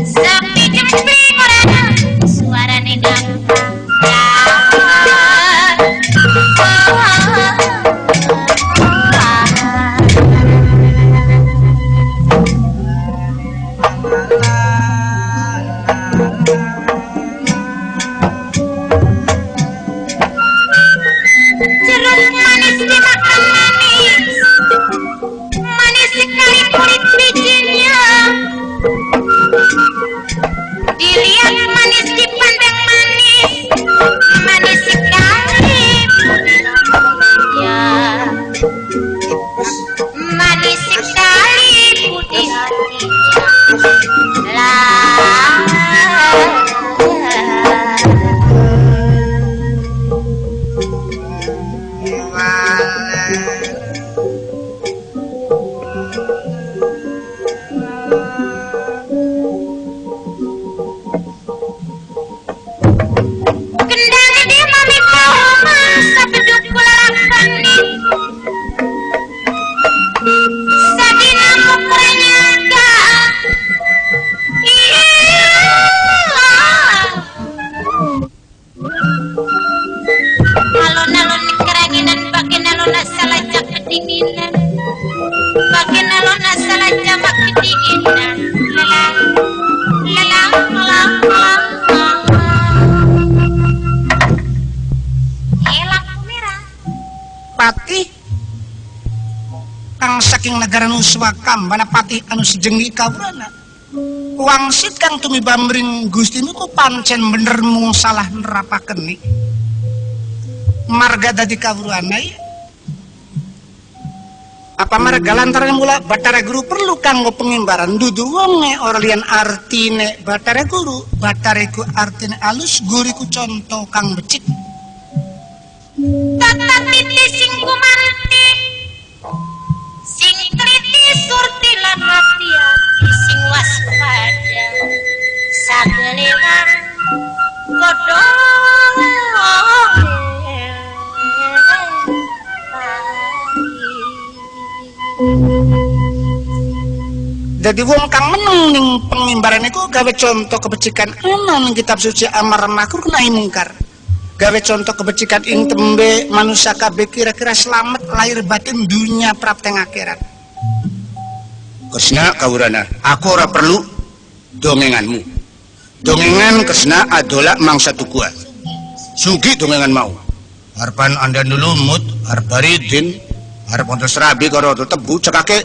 Sepi jempling orang suarane gampang. Dilihat manis dipandang manis, manis sekali ya, manis sekali putih hatinya saking negara Nuswakam bana patih anu sejenggi kawrana wangsit kang tumi bamring Gusti niku pancen bener mung salah nerapaken nih marga dadi kawrana ya apa marga lantaran mula Batara Guru perlu kanggo pengimbaran dudu wonge ora lian artine Batara Guru Batariku artine alus guriku contoh kang becik tata titi sing kumanti sing teliti surti lan hati-hati sing waspada sagelewan godhong dadi wong kang meneng ning pengimbaran iku gawe contoh kebecikan ana ning kitab suci amar ma'ruf nahi mungkar gawe contoh kebecikan ing tembe manusia kabeh kira-kira selamat lahir batin dunia prapteng akhirat. Kresna kawurana, aku ora perlu dongenganmu. Dongengan Kresna adalah mangsa tukua. Sugi dongengan mau. Harpan anda nulumut, harbaridin, harpan serabi karo tebu cekake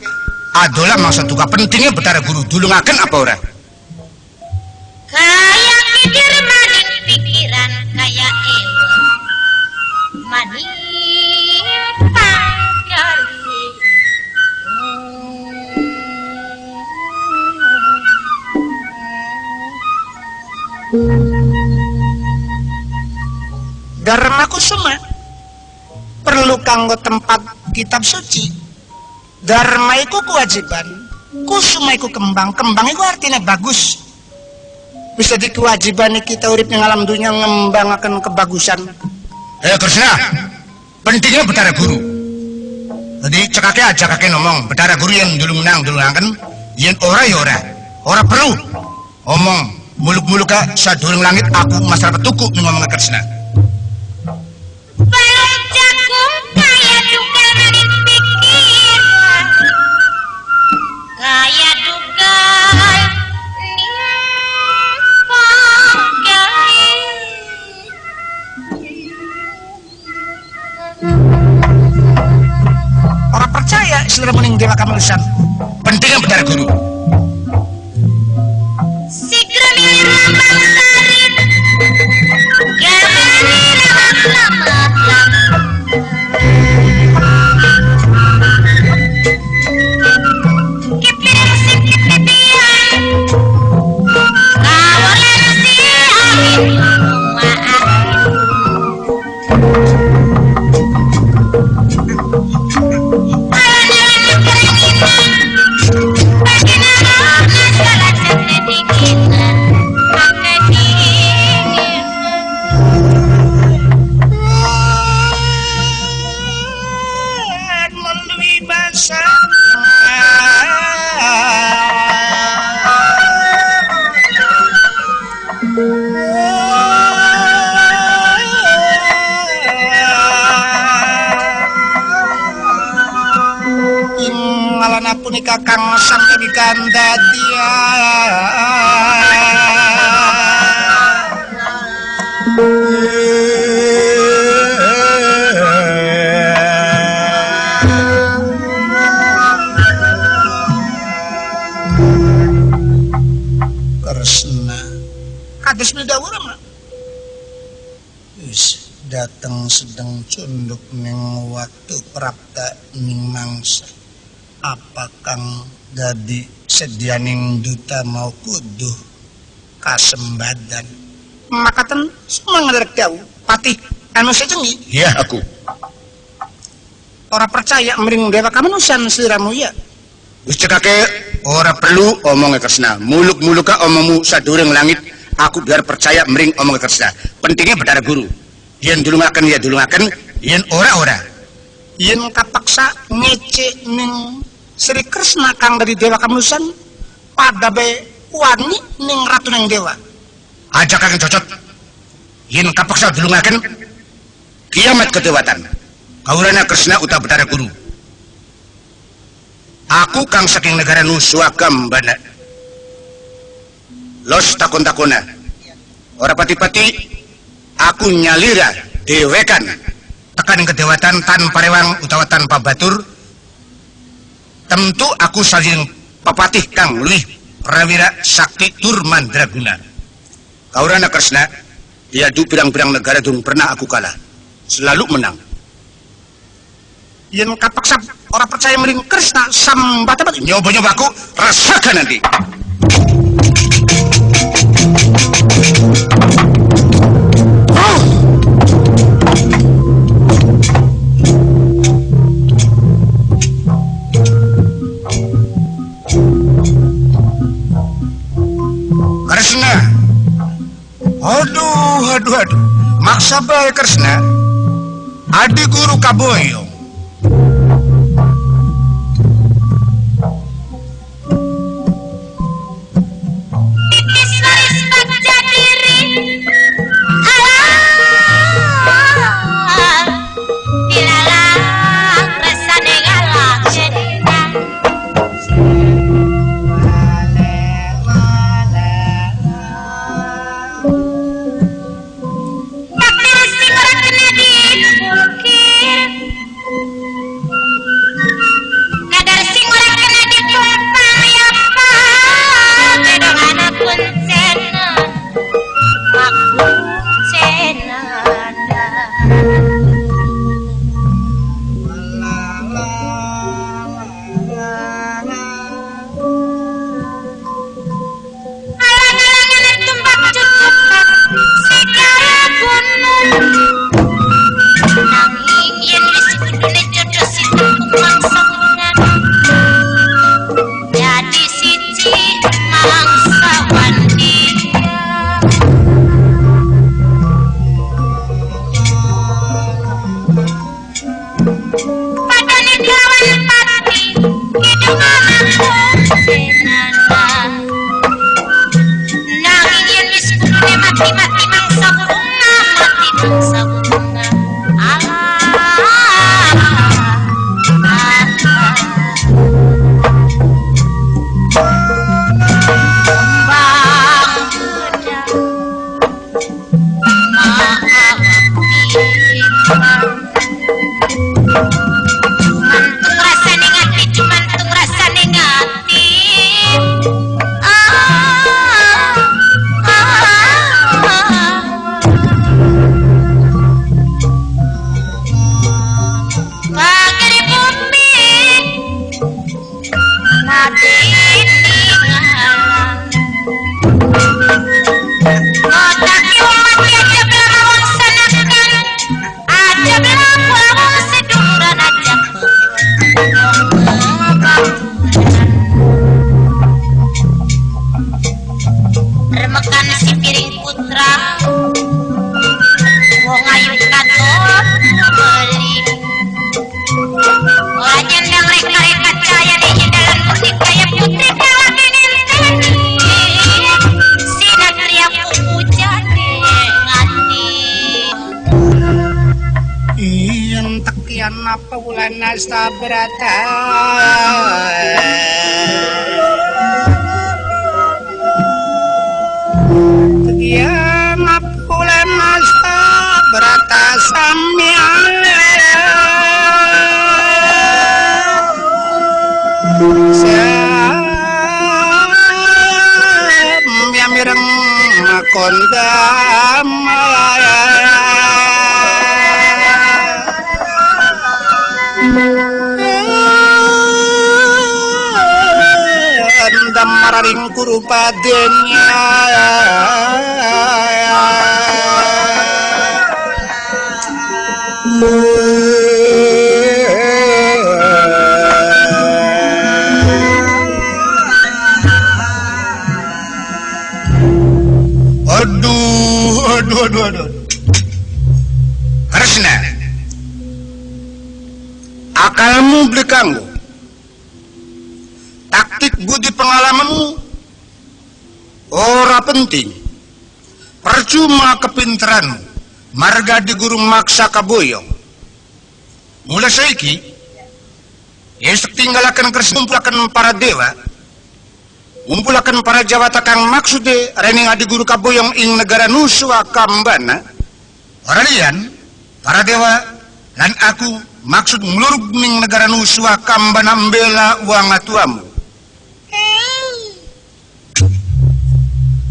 adalah mangsa tukua pentingnya Batara Guru dulungaken apa ora? Kaya pikir maning pikiran kaya maning pangkari Dharma Kusuma perlu kanggo tempat kitab suci. Dharma iku kewajiban, Kusuma iku kembang, kembang iku artinya bagus. Bisa di kewajiban kita urip ning alam dunia ngembangaken kebagusan. Kresna, pentingnya Batara Guru. Jadi cekake aja kakek ngomong Batara Guru yang dulu menang dulu angken, yen ora ya ora perlu omong muluk-muluk sadurung langit aku masalah petuku ngomong Kresna. Balong jagung kaya dugal maning pikiran kaya dugal orang percaya istilah mening dewa kamalusan pentingnya Batara Guru sigra milih lambang sarin gamani lama-lama kipiring sing kipipian kawalan si amin Bagian punika kang sampeyan dadi Kresna kados midhawuh Mak. wis dateng sedeng cunduk ning waktu prapta ning mangsa apa kang dadi sedianing duta mau kudu kasembadan Makaten sumangerek dawuh patih anu secengi Ya aku. ora percaya mring dewa kamanusan sliramu ya. Wis cekake ora perlu omongnya Kresna. Muluk-muluka omongmu sadurung langit. Aku biar percaya mring omongnya Kresna. Pentingnya Betara Guru. Yen dulungaken ya dulungaken, yen ora. Yen kapaksa ngece ning Sri Kresna kang dari dewa kamanusan pada be wani ning ratu ning dewa. Aja kang cocok. Yen kapaksa dulungaken kiamat kedewatan. Kaurana Kresna uta Betara Guru. Aku kang saking negara Nuswagam bana. Los takon-takona. Ora pati-pati aku nyalira dewekan tekan kedewatan tanpa rewang utawa tanpa batur. Tentu aku saling papatih kang luwih prawira sakti tur mandraguna. Kaurana Kresna, diadu pirang-pirang negara durung pernah aku kalah. Selalu menang. Yen kapaksa ora percaya mring Kresna sambata Nyoba-nyoba aku rasakan nanti. Kresna. Aduh. Maksa bae Kresna. Adi guru kaboyo. bulan asta berata Tegian bulan asta berata samia Samia mireng kondam Endam mararing kurupadenya Aduh. Kresna, akalmu beli kanggo, taktik budi pengalamanmu ora penting, percuma kepinteranmu, marga digurung maksa kaboyong. Mulai saiki, esok tinggalakan Kresna ngumpulakan para dewa, ngumpulakan para jawata kang maksude rening adi guru kaboyong ing negara Nuswa Kambana. Oralian, para dewa lan aku maksud nglurug ning negara Nuswa Kambana mbela uang atuamu.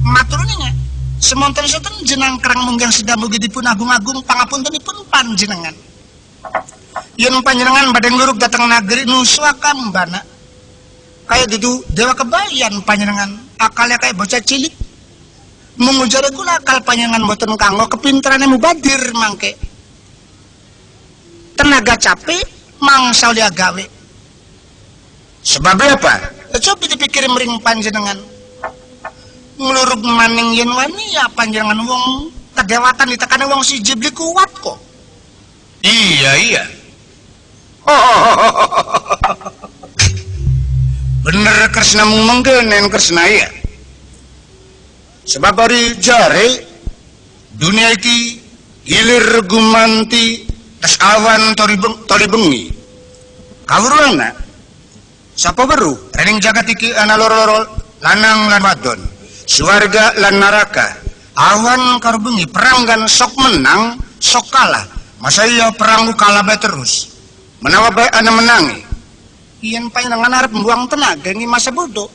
Maturnya semonten-sonten jenang kerang munggang sedang mugi dipun agung-agung pangapuntenipun panjenengan. Yen panjenengan badhe nglurug dateng negeri Nuswa Kambana kayak dudu dewa kebayan panjenengan akalnya kayak bocah cilik mengujar kula akal panjenengan boten kanggo kepinterane mubadir mangke tenaga capek mangsa dia gawe Sebabnya apa? coba dipikir mering panjenengan nglurug maning yen wani ya panjenengan wong kedewatan ditekane wong siji beli kuat kok. Iya. Bener Kresna menggenen Kresna ya. Sebab dari jare dunia iki ilir gumanti tas awan tori bengi. Kawruana sapa beru rening jagat iki ana loro-loro lanang lan wadon. Swarga lan neraka. Awan karo bengi perang kan sok menang, sok kalah. Masa iya perang kalah bae terus. Menawa bae ana menangi. Yen panjenengan arep mbuang tenaga ing masa bodoh.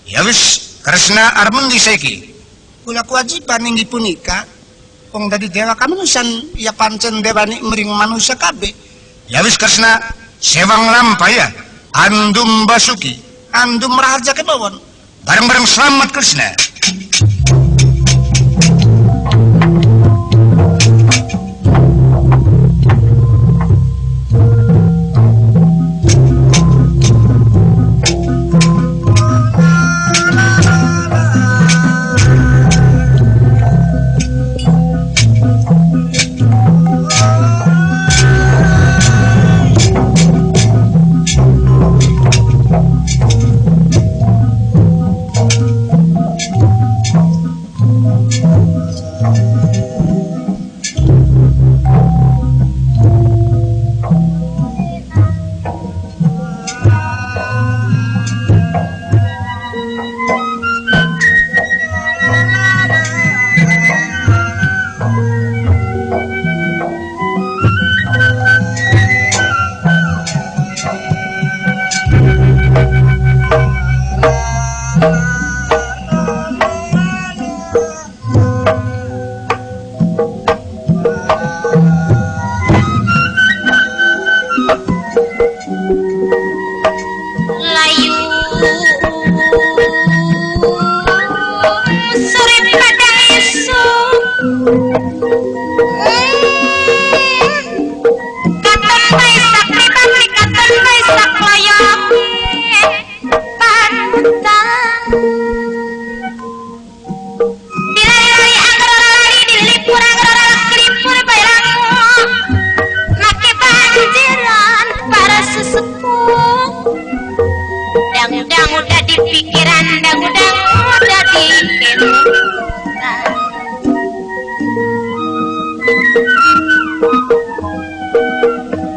Ya wis, Kresna arep mendi saiki. Kula kewajiban inggih punika wong dadi dewa kamanusan ya pancen dewani mring manusia kabeh. Ya wis Kresna, sewang lampaya andum basuki, Andum raharja kemawon. bareng-bareng selamat Kresna.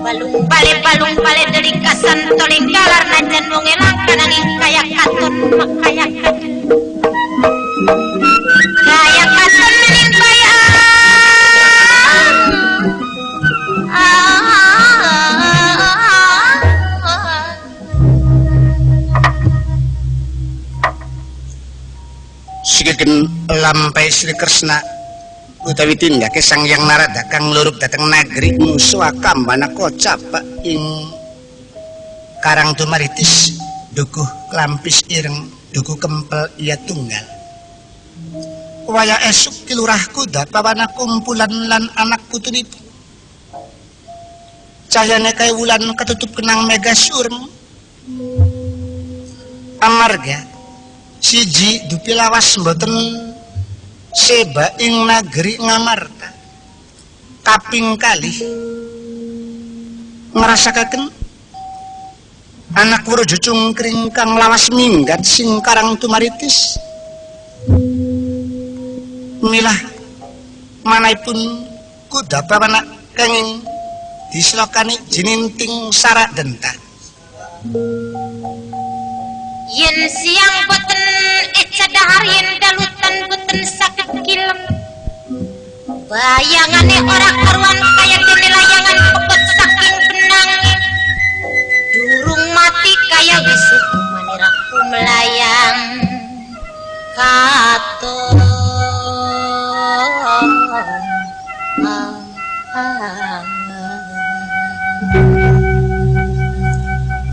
Balung balik palung pale dari kasan toling galar najan wong elangkan angin kaya katon makaya kaya katon mening bayang Sigaken lampai Sri Kresna utawi tindake Sang Hyang Narada kang lurup dhateng nagri Muswakambana kocap ing Karang Tumaritis dukuh klampis ireng dukuh kempel iya tunggal waya esuk kilurah kuda pawana kumpulan lan anak putunipun cahayane kaya wulan ketutup kenang mega surm amarga siji dupi lawas mboten seba ing nagri Ngamarta kaping kalih ngrasakaken anak Wuraja Cungkring kang lawas minggat sing Karang Tumaritis milah manahipun kuda pawana kenging dislokani jininting sarak denta yen siang boten eca dahar yen dalutan boten sakit kilem bayangane ora karuan kaya dene layangan pepet saking benange durung mati kaya wisuk maniraku melayang katon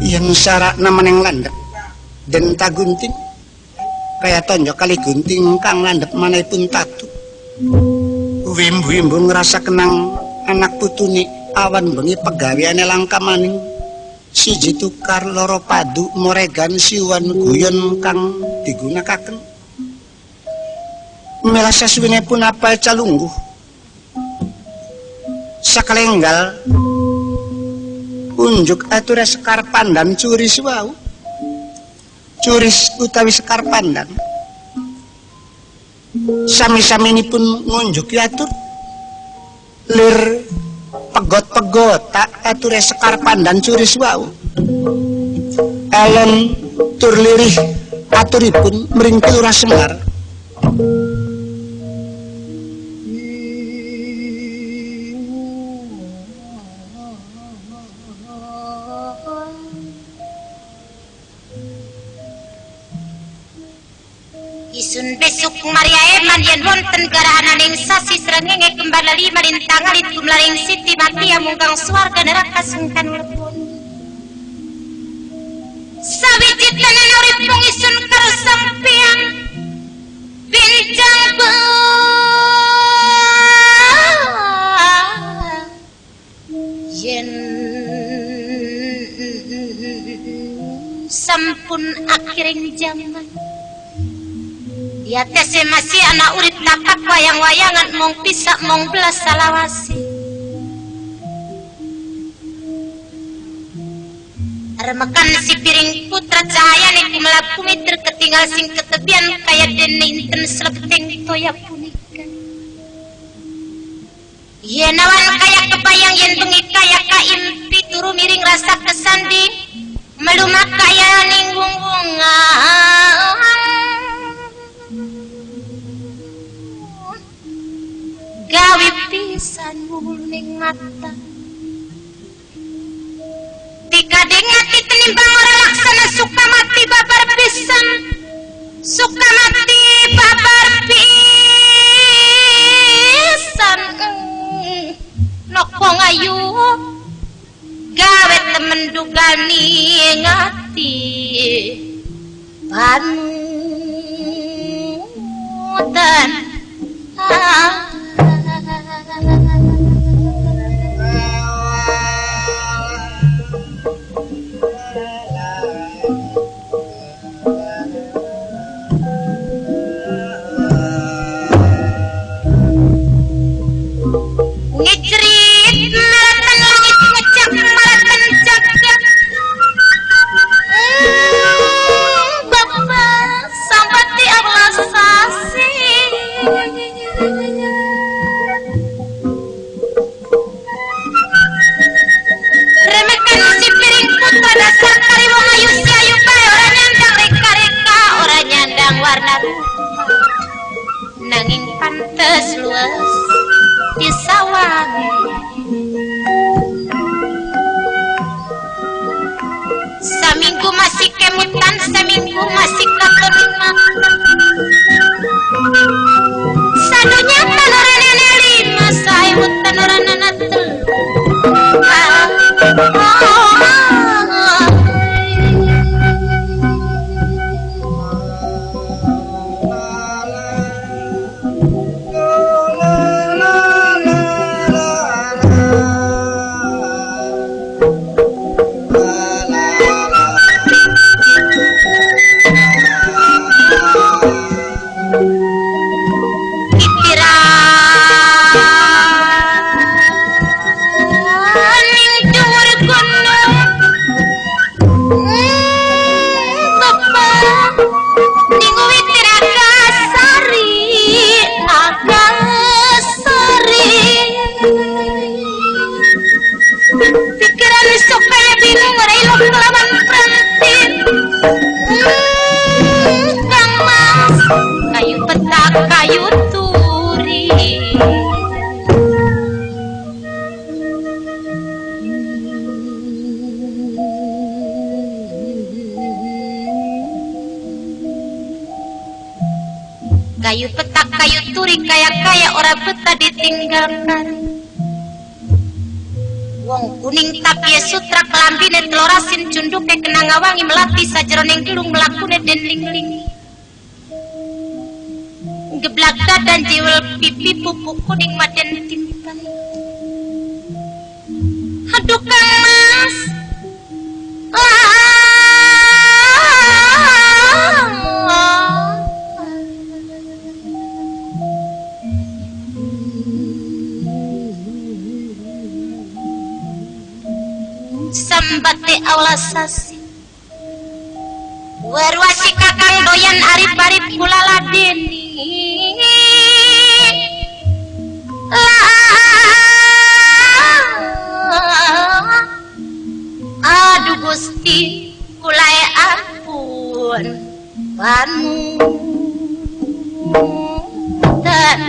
yen sarak nemen landhep denta gunting kaya tonjok kali gunting kang landhep manahipun tatu wimbu-wimbu ngerasa kenang anak putune awan bengi pegaweane langka maning siji tukar loro padu moregan siwan guyon kang digunakaken melah sasuwinipun apal calungguh sakalenggal unjuk ature Sekar Pandan curis wau curis utawi Sekar Pandan sami-saminipun ngunjuk atur lir pegot-pegot tak ature Sekar Pandan curis wau alon tur lirih aturipun mring Kilurah Semar isun besuk Maria Eman yen wonten garahananing sasi srengenge kembar lali malintang alit kumlaring Siti Matia munggang swarga neraka sungkan lepun sawiji tenan urip mung isun karo sampeyan bincang yen sampun akhiring zaman ya tese masih anak urip lapak wayang-wayangan mong pisak mong belas salawasi remekan si piring putra cahaya nih kumelaku mitir ketinggal sing ketebian kaya dene inten slepting toya punika yen awan kaya kebayang yen bengi kaya kaimpi turu miring rasa kesandi melumak kaya ning wung-wungan gawi pisan muling mata tika dengati tenimbang ora laksana suka mati babar pisan suka mati babar pisan nokong ayu gawe temen dugani ngati panutan ngejrit melatan langit ngecak melatan jagat bapak sampai di Allah sasi kayu turi. Kayu petak, kayu turi, kaya-kaya ora betah ditinggalkan. Wong kuning tapi sutra kelambine telorasin cunduke kena ngawangi melati sajroning gelung melakune den ling-ling. Geblak dadan jiwel pipi pupuk kuning maden tintan. Aduh Kang Mas. Sambate aula sasi warwasi kakang doyan arip-arip kula ladeni aduh Gusti kula ampun panu dan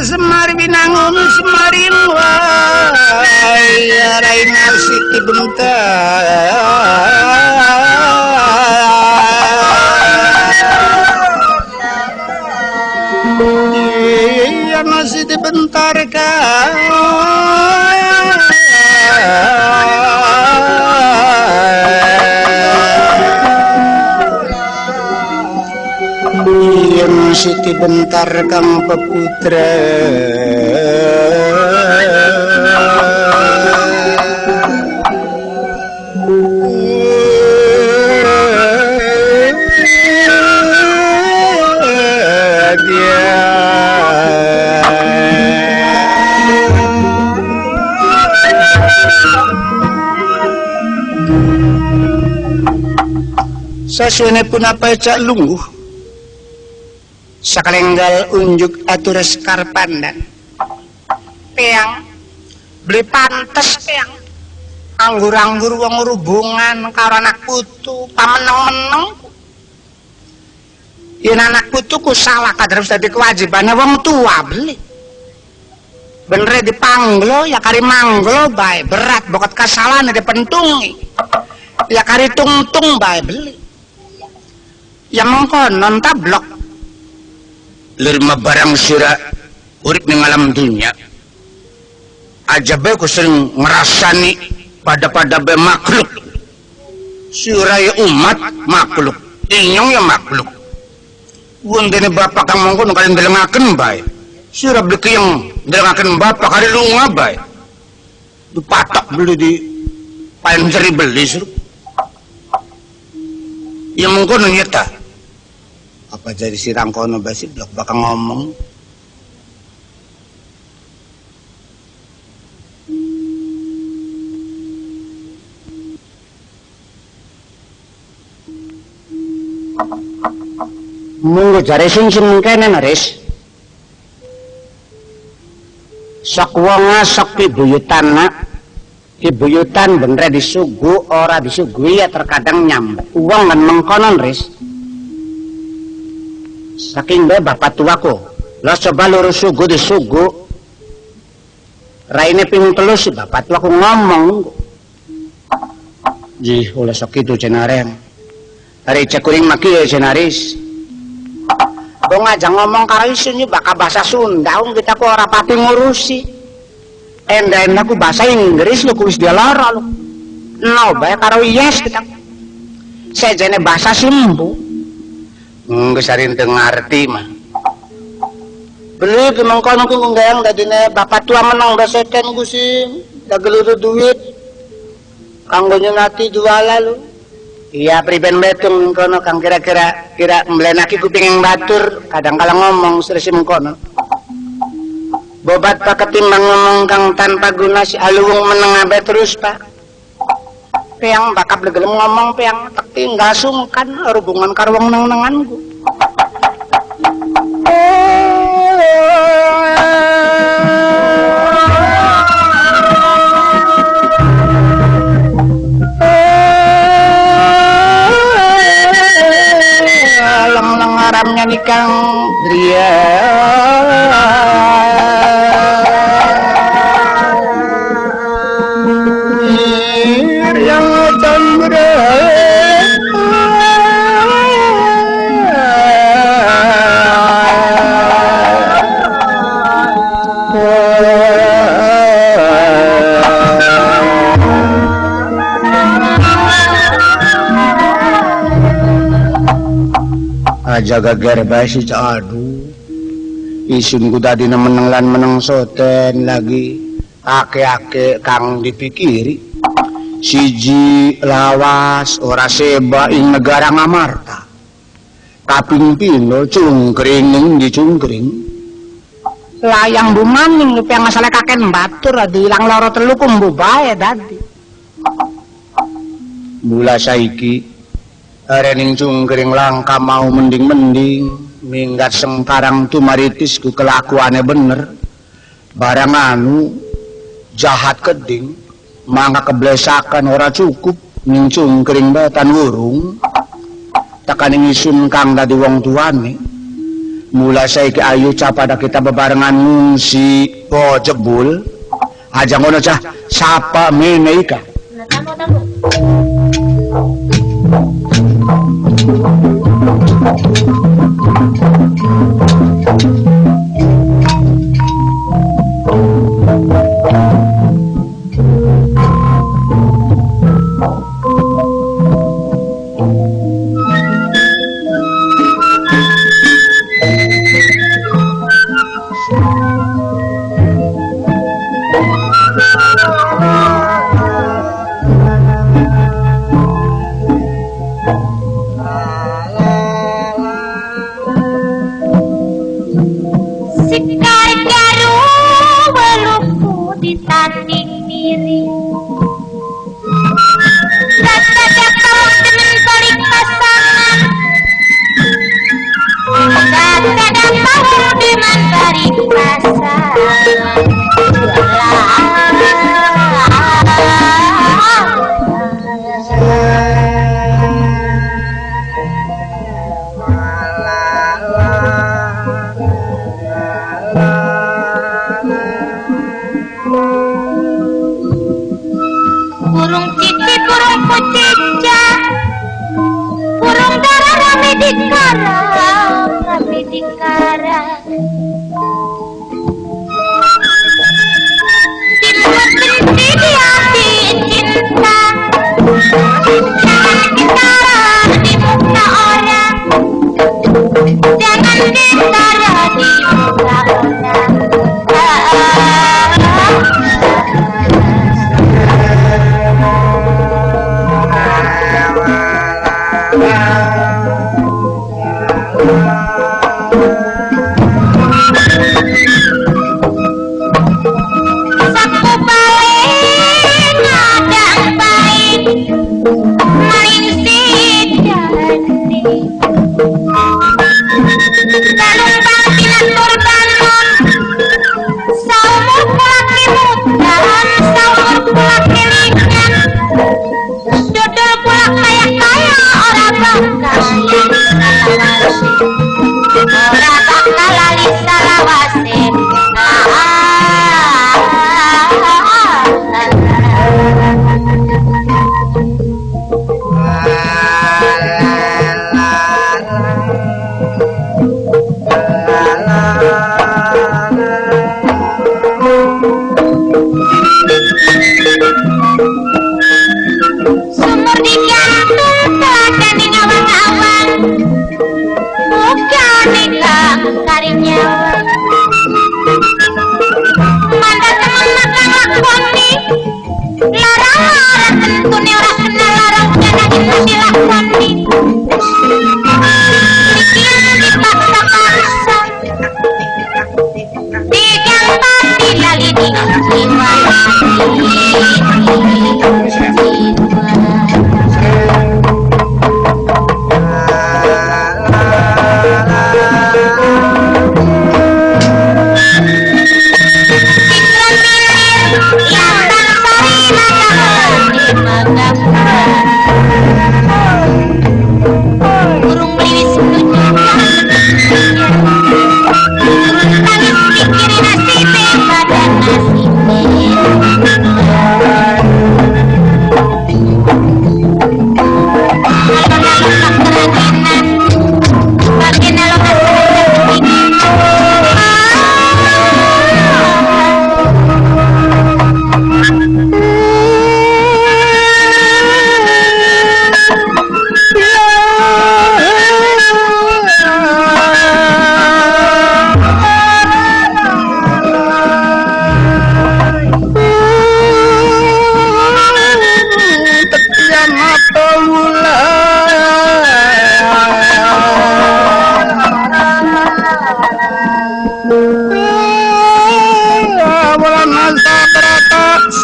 Semar binangun semarin wae raina siti bentar iya masih dibentar Siti bentar kang peputra sasuene pun apa cak lungguh sakalenggal unjuk aturas karpandan peang beli pantes peang anggur-anggur wong hubungan karo anak putu pameneng-meneng. Yen anak putuku salah kadang dadi kewajibane wong tua beli. Bener dipanglo ya kari manglo bae berat bokot kasalahan dipentungi. Ya kari tungtung bae beli. Ya mengkonon tablok. Lerma barang sira urip ning alam dunia. Aja bae ku sering ngerasani pada be makhluk. Sira ya umat makhluk. Inyong ya makhluk. Wondene bapak kang mongko kalian delengaken bae. Sira beli yang delengaken bapak kali lunga bae. Dipatok beli di paling ceri beli suruh. Ya mongko nyeta. Apa jadi sirang kono basi blok bakal ngomong. Munggo jare sing kene naris. Sok wong sok pibuyutan nak. Pibuyutan bener disugu ora disuguhi ya terkadang nyambuk. Wong kan mengkonon ris. Saking bae bapak tuaku. Lah coba lurus sugu disugu. Raine ping 3 si bapak tuaku ngomong. Ji oleh sok itu cenareng. Hari cekuring maki ya cenaris. Kok ngajak ngomong karo isun bakal bahasa Sunda kita ku ora pati ngurusi. Enda-enda ku bahasa Inggris lu kuis dia lara lu. No bae karo yes kita. Sejene bahasa Simbu. Geus sarin teu ngarti mah. Beli ke mengkono ku nggayang dadine bapak tua menang beseken ku sim. Da gelutu duit. Kanggo nyunati juala lu. Iya priben betung kono kang kira mbelenaki kuping yang batur kadang kala ngomong serisi mengkono. Bobat pak ketimbang ngomong kang tanpa guna si aluwung meneng abe terus pak. Peang bakap legelem ngomong peang tak tinggal sungkan hubungan karo wong neng-nenganku. Haramnya nikang Dria yang tangre jaga gerba si caadu isun ku tadi meneng lan meneng soten lagi ake-ake kang dipikiri siji lawas ora seba ing negara ngamarta kaping pino cungkring di cungkring layang bumaning lupa yang masalah kaken batur adi ilang loro telu kumbu bae dadi mula saiki arening cungkring langka mau mending-mending minggat sengkarang tu maritis ku kelakuannya bener barang anu jahat keding mangga keblesakan ora cukup ning cungkring batan wurung takaning isun kang dadi wong tuane mula saiki ayu capada kita bebarengan ngungsi po jebul aja ngono cah sapa mene ika burung cici burung kucica burung dara rame di karang dimutenti di hati cinta jangan ditara di muka orang jangan ditara di muka orang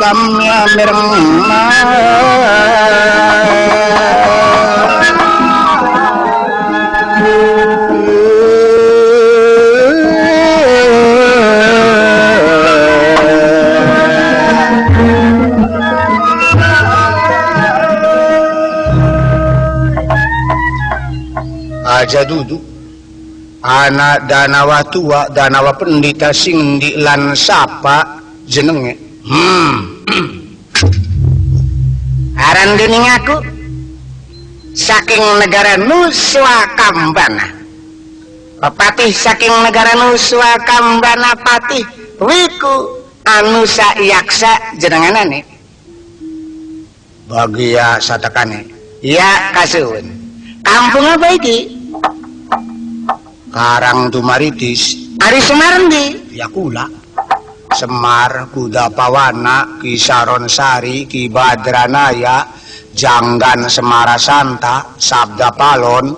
samya mirna aja duduk anak danawa tua danawa pendita sing di lan sapa jenenge aran dening aku saking negara Nuswakambana pepatih saking negara Nuswakambana patih wiku anu sayaksa jenenganane bagia satakane ya kasuhun kampung apa iki Karang Tumaritis Ari Semarndi ya kula Semar Kuda Pawana Ki Saron Sari Ki Badranaya Janggan Semara Santa Sabda Palon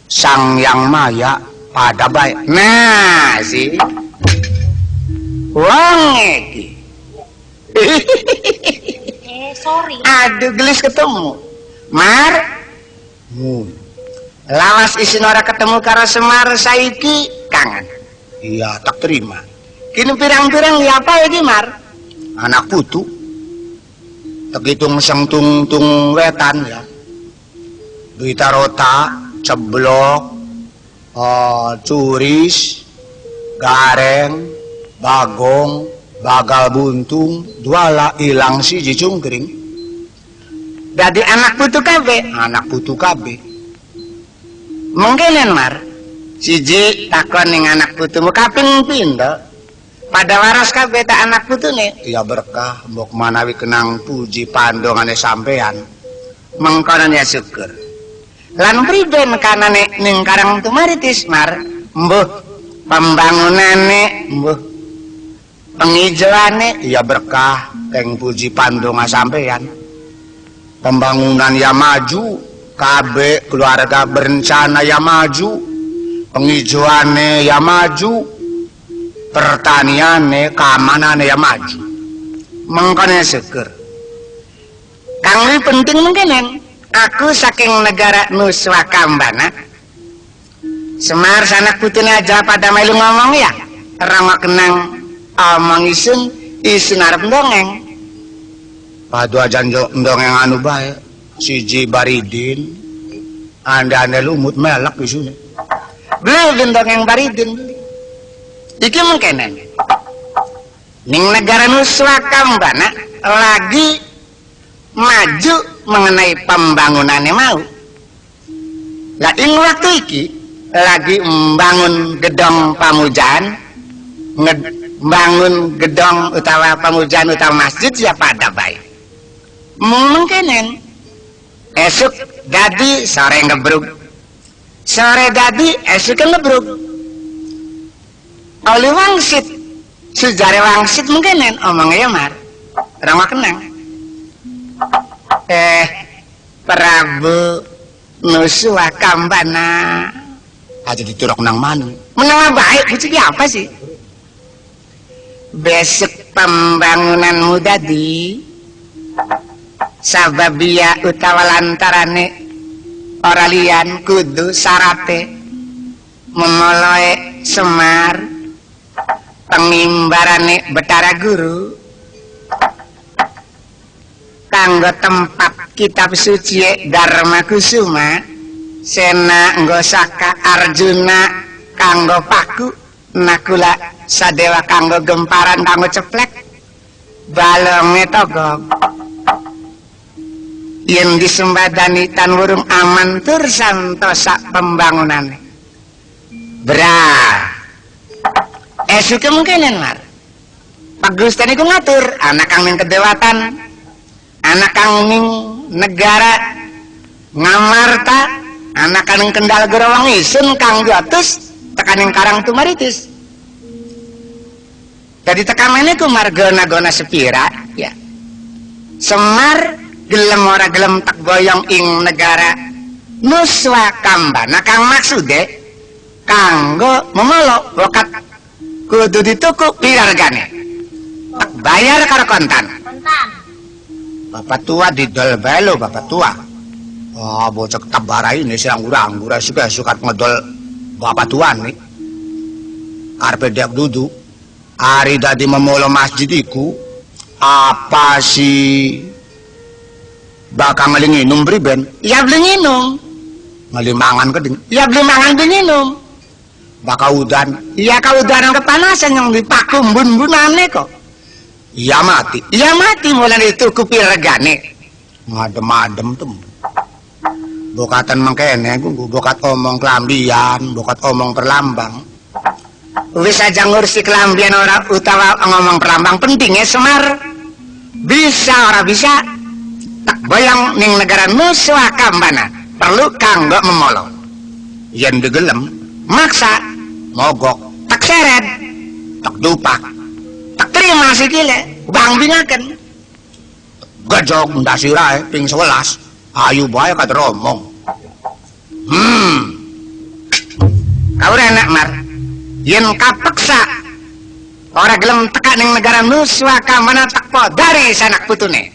Sang Yang Maya pada baik nah sih wong iki sorry aduh gelis ketemu Mar lawas isin ora ketemu karo Semar saiki kangen iya tak terima kini pirang-pirang ya apa iki Mar anak putu tegitung sengtung-tung wetan ya Duita Rota ceblok curis gareng bagong bagal buntung duala ilang siji cungkring Dadi anak putu kabeh. Anak putu kabeh. Mungkin Mar. Siji takon ning anak putumu kaping pindho. Pada waras kabeh tak anak putune. Ya berkah mbok manawi kenang puji pandongane sampean. Mengkono ya syukur. Lan priben kanane ning Karang Tumaritis Mar. Mbuh pembangunane, mbuh pengijoane ya berkah keng puji pandonga sampean. Pembangunan ya maju, kabeh keluarga berencana ya maju. Pengijoane ya maju, pertaniane, keamanane ya maju. Mengkono syukur. Kang penting mungkin aku saking negara Nuswakambana. Semar sanak putune aja pada melu ngomong ya. Rama kenang omong isun arep ndongeng. Padu aja ndongeng anu bae. Siji Baridin, anda lumut melak isune. Belum dongeng Baridin. Iki mungkenen. Ning negara Nuswakambana lagi maju mengenai pembangunannya mau. Lah ing waktu iki lagi membangun gedong pamujaan, membangun gedong utawa pamujaan utawa masjid ya pada baik. Mungkinen esuk dadi sore ngebrug. Sore dadi esuk ngebrug. Oli wangsit, sejarah wangsit mungkinen omongnya Mar. Rama kenang. Prabu Nuswakambana aja diturok nang mana? menang baik itu apa sih? Besok pembangunanmu dadi sababia utawa lantarane ora liyan kudu sarate memoloe Semar pengimbarane Betara Guru kanggo tempat kitab suci Dharma Kusuma Sena Nggosaka Arjuna kanggo paku Nakula Sadewa kanggo gemparan kanggo ceplek balonge togog yen disembadani tan wurung aman tur santosa pembangunane bra esuk kemungkinan Mar Pak Gusten iku ngatur anak kang ning kedewatan anak kang ning negara Ngamarta anak kang ning Kendal Gerowang isun kang diatus tekaning Karang Tumaritis jadi tekamane ku margona-gona sepira ya Semar gelem ora gelem tak boyong ing negara Nuswakambana kang maksude kanggo memolo bokat kudu dituku pirargane tak bayar karo kontan Bapak tua didol bae lho bapak tua. Wah, bocah tabarai ini sing anggur-anggur suka ngedol bapak tua nih. Karepe dak dudu ari dadi memolo masjid iku apa sih bakal ngelinginum priben? ya beli nginum Ngelimangan keding. ya beli mangan beli nginum Bakal udan. ya kaudaran kepanasan yang dipaku bun-bunane kok Iya mati. ya mati mulai itu kupir regane Ngadem-adem tuh. Bokatan mengkene ku bokat omong kelambian, bokat omong perlambang. wis aja ngurusi kelambian ora utawa ngomong perlambang pentingnya Semar bisa ora bisa tak boyong ning negara Nuswakambana perlu kanggo memolo Yen digelem maksa mogok tak seret tak dupak tak terima sikile bang bingaken gajok ndasirae ping 11 ayu bae kateromong. kau enak Mar yen kapeksa ora gelem teka ning negara Nuswakambana tak podari sanak putune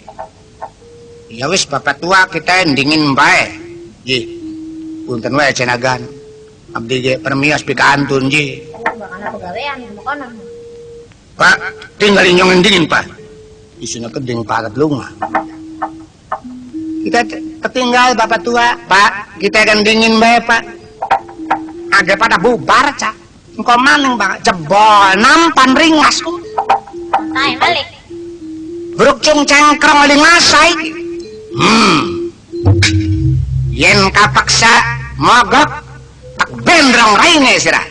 Ya wis bapak tua kita endingin bae. Ji. Punten wae cenagan. Abdi ge permios pikantun ji. Bakana pegawean mokono. Pak, tinggal inyong endingin Pak. Isuna keding parat lunga. kita ketinggal bapak tua Pak kita kan dingin bae Pak agak pada bubar cak engkau maning Pak jebol nampan ringas Santai balik. buruk cung cengkrong lingasai yen kapaksa mogok tak bendrang raine sirah.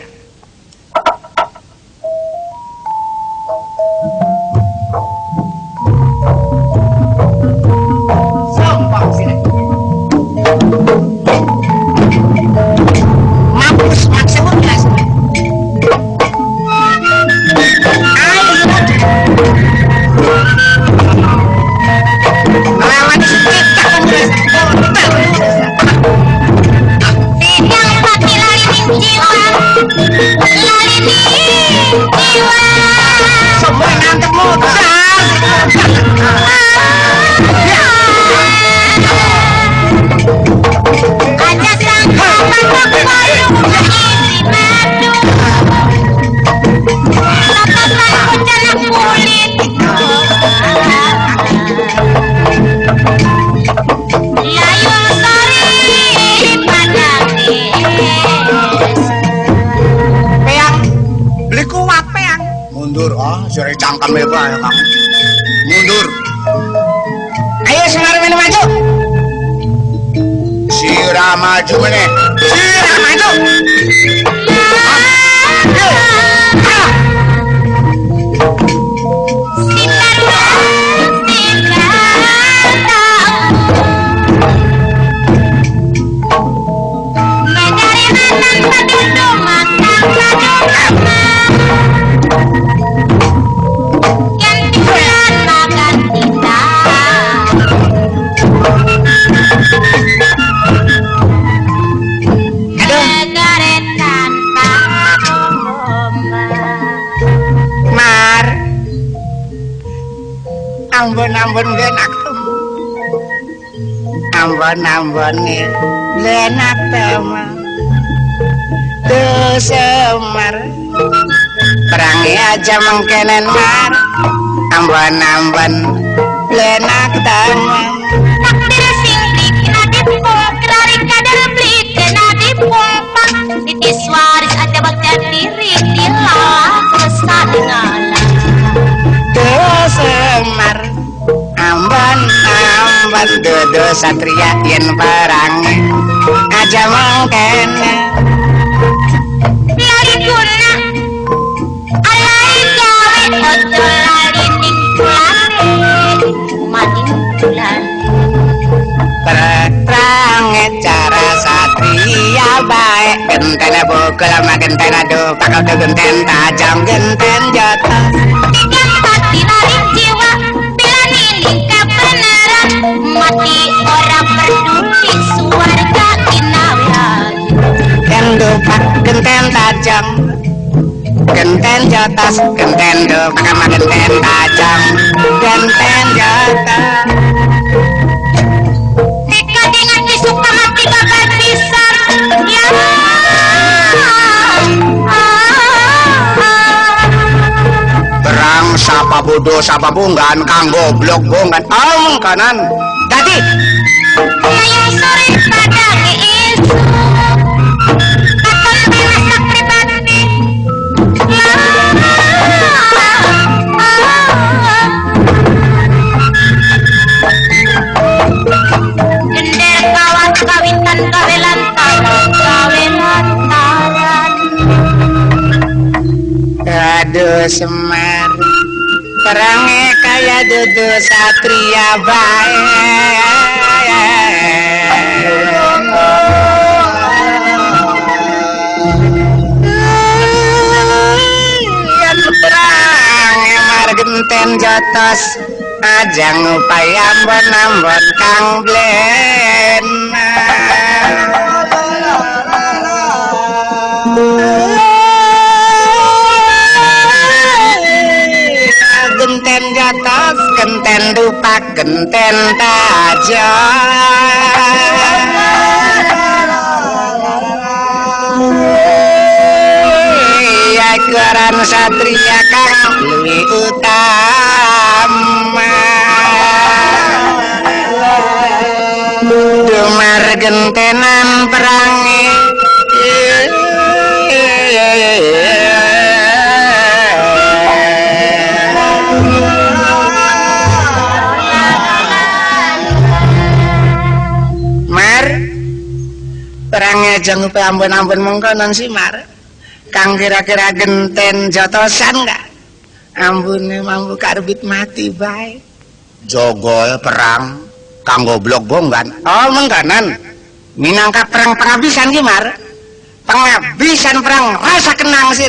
Sombong sirah. Mampus maksud jelas. Lawan sedikit kan jelas. Sidang pati lalining jiwa, lalining jiwa. Semua nangkep modal. Aja sang patok baru isi madu. Tatapan kucanak kulit. Layung sari panangis. Peang, beli kuat peang. Mundur, sore cangkem ya Kang. Mundur. Ayo Semar ini maju. Sira maju meneh. Sira maju. Mar, ambon genak tuh. Ambon nih, lenak tema. Tuh Semar, perangi aja mengkenen Mar. Ambon lenak tema. Takdir sing bikin adipung, kelari kadar beli kena dipumpak. Titis waris aja baca diri dilah kesangalah. Tuh Semar, ambon dudu satria yen perangi aja mengkenen. Lali guna alai gawe ojo lali ning kulane maning kulane. Perangi cara satria baik gentena bukul sama gentena dupak udah genten tajam genten jatuh. Tigang hati lali jiwa bila nining kebenaran mati orang peduli suarga inawilan. Genten dupak genten tajam genten jotos genten dupak sama genten tajam genten jotos. Tika dengan disuka mati bakal pisah ya. Perang sapa bodoh sapa bunggan kang goblok bunggan kanan. Dadi Layung sore pada isu takon binasak pribadi. Gender kawan kawitan kawelantaran. aduh Semar, perangi kaya dudu satria baik. Perangi mar genten jotos ajang upaya ambon kang blena. Genten jotos genten dupak genten tajam. Ya keran satria kang luwih utama. Dumar gentenan perangi Mar Perangnya aja ngupe ampun-ampun mengkonon sih mar. Kang kira-kira genten jotosan gak? Ampune mampu karbit mati baik. Jogo perang kang goblok gonggan. Oh mengkonon. Minangka perang penghabisan ki mar. Penghabisan perang rasa kenang sih.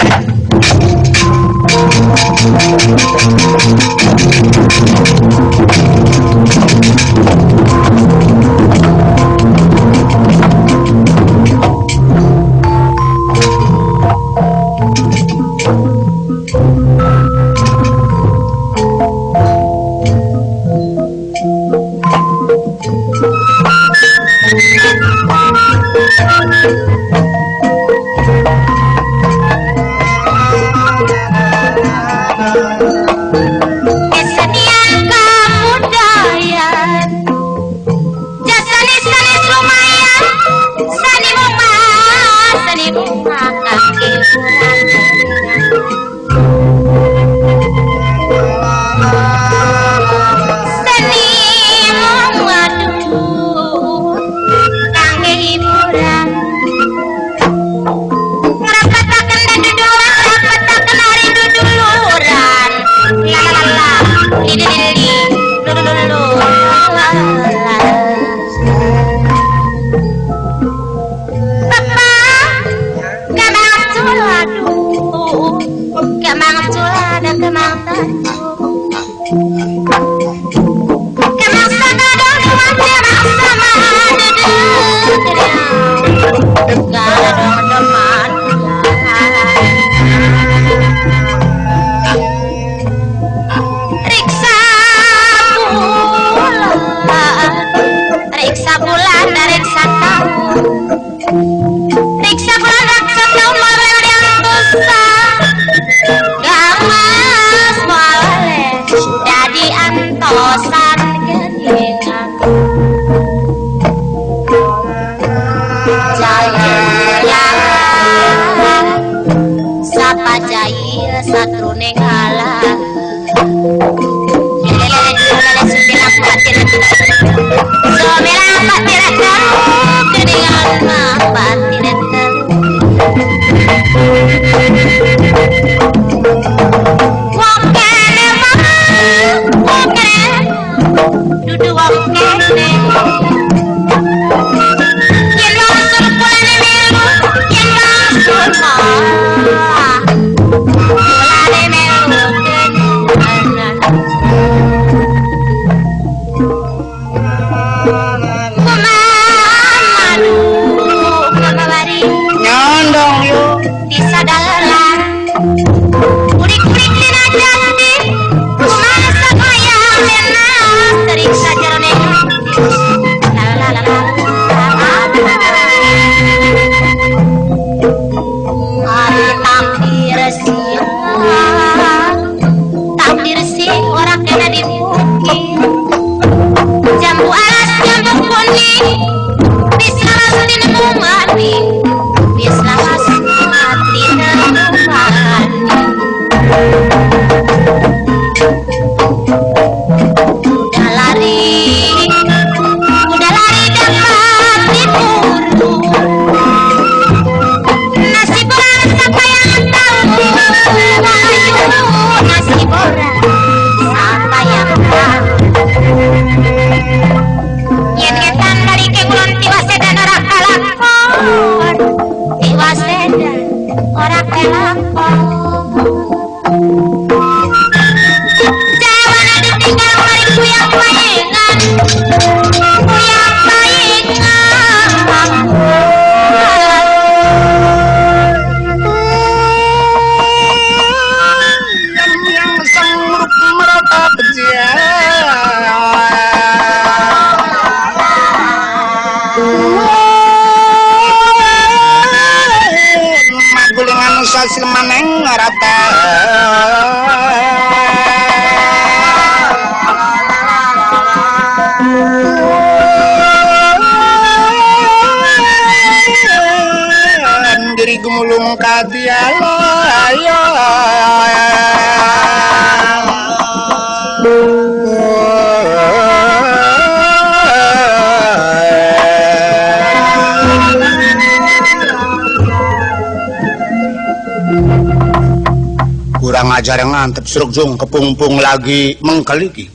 kurang ajar yang ngantep seruk jong kepungpung lagi mengkeliki.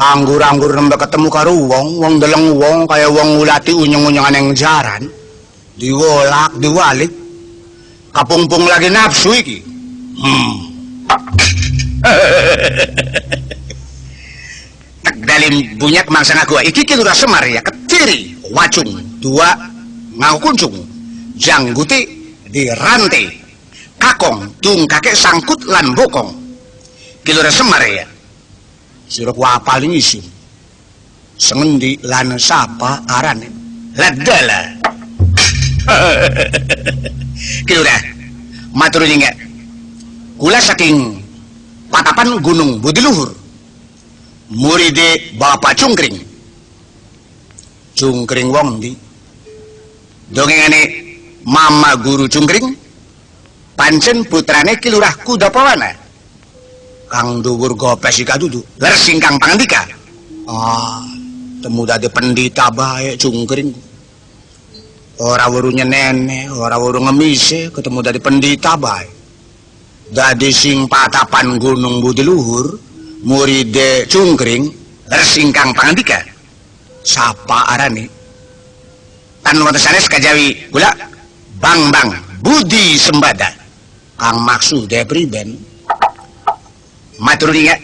Anggur-anggur nembak ketemu karo wong deleng wong kaya wong ngulati unyeng-unyengan yang jaran. Diwolak, diwalik. Kapungpung lagi nafsu iki. Tak dalim bunyak mangsana gua iki kilura Semar ya ketiri wacung dua ngau kuncung jangguti dirantai kakong tung kakek sangkut lan bokong kilura Semar ya sira ku apal isin sengendi lan sapa arane ladala kilura matur nyinga kula saking Patapan Gunung Budiluhur muride Bapak Cungkring wong ndi dongengane Mama Guru Cungkring pancen putrane Kilurah Kudapawana kang dhuwur gopes iki dudu lersing kang pangandika temu dadi pendita bae Cungkring ora weru nyenene ora weru ngemise ketemu dadi pendita bae dadi sing Patapan Gunung Budiluhur muride Cungkring lersing kang pangandika sapa arane tan wonten sanes kajawi kula Bang Budi Sembada kang maksude priben matur ninga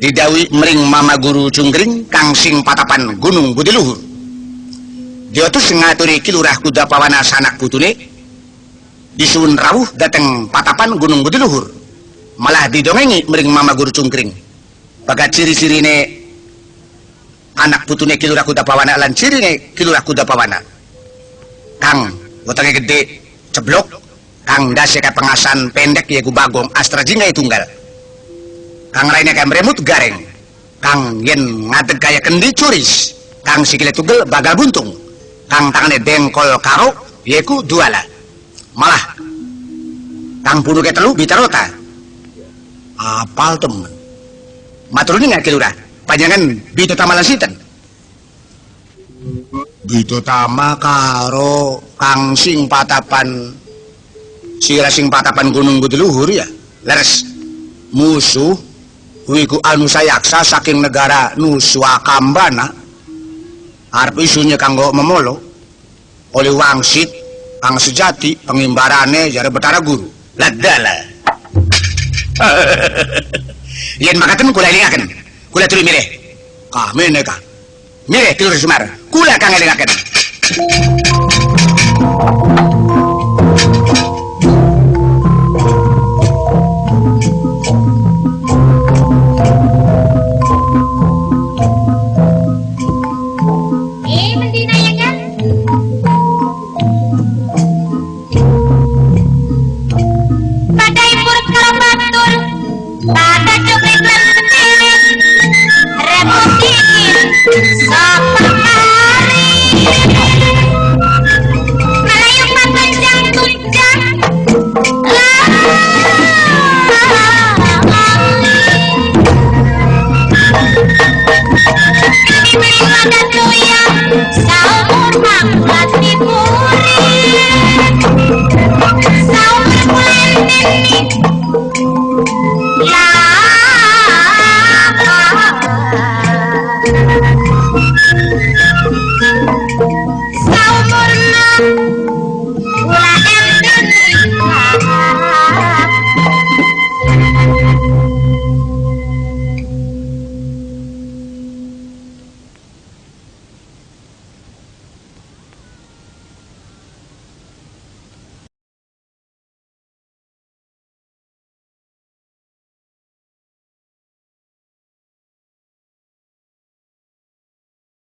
didawi mring Mama Guru Cungkring kang sing Patapan Gunung Budiluhur diotus ngaturi Kilurah Kudapawana sanak putune disuwun rawuh dateng Patapan Gunung Budiluhur malah didongengi mring Mama Guru Cungkring baga ciri-cirine anak putune Kilurah Kudapawana lan cirine Kilurah Kudapawana kang wetenge gede ceblok kang dase ka pengasan pendek yaiku bagong astra jingga tunggal kang raine ka mremut gareng kang yen ngadeg kaya kendi curis kang sikile tugel bagal buntung kang tangane dengkol karo yaiku duala malah kang punuke telu bitarota apal temen matur nuwun Kilurah panjenengan bitutama lan sinten bitutama karo kang sing Patapan sira sing Patapan Gunung Budiluhur ya leres musuh wiku Anusayaksa saking negara Nuswakambana arep isunya kanggo memolo oleh wangsit kang sejati pengimbarane jare Betara Guru ladala yen makaten kula elingaken kula turu milih kamene ka milih Kilurah Semar kula kang elingaken Pada coklat lan sendiri rebut dingin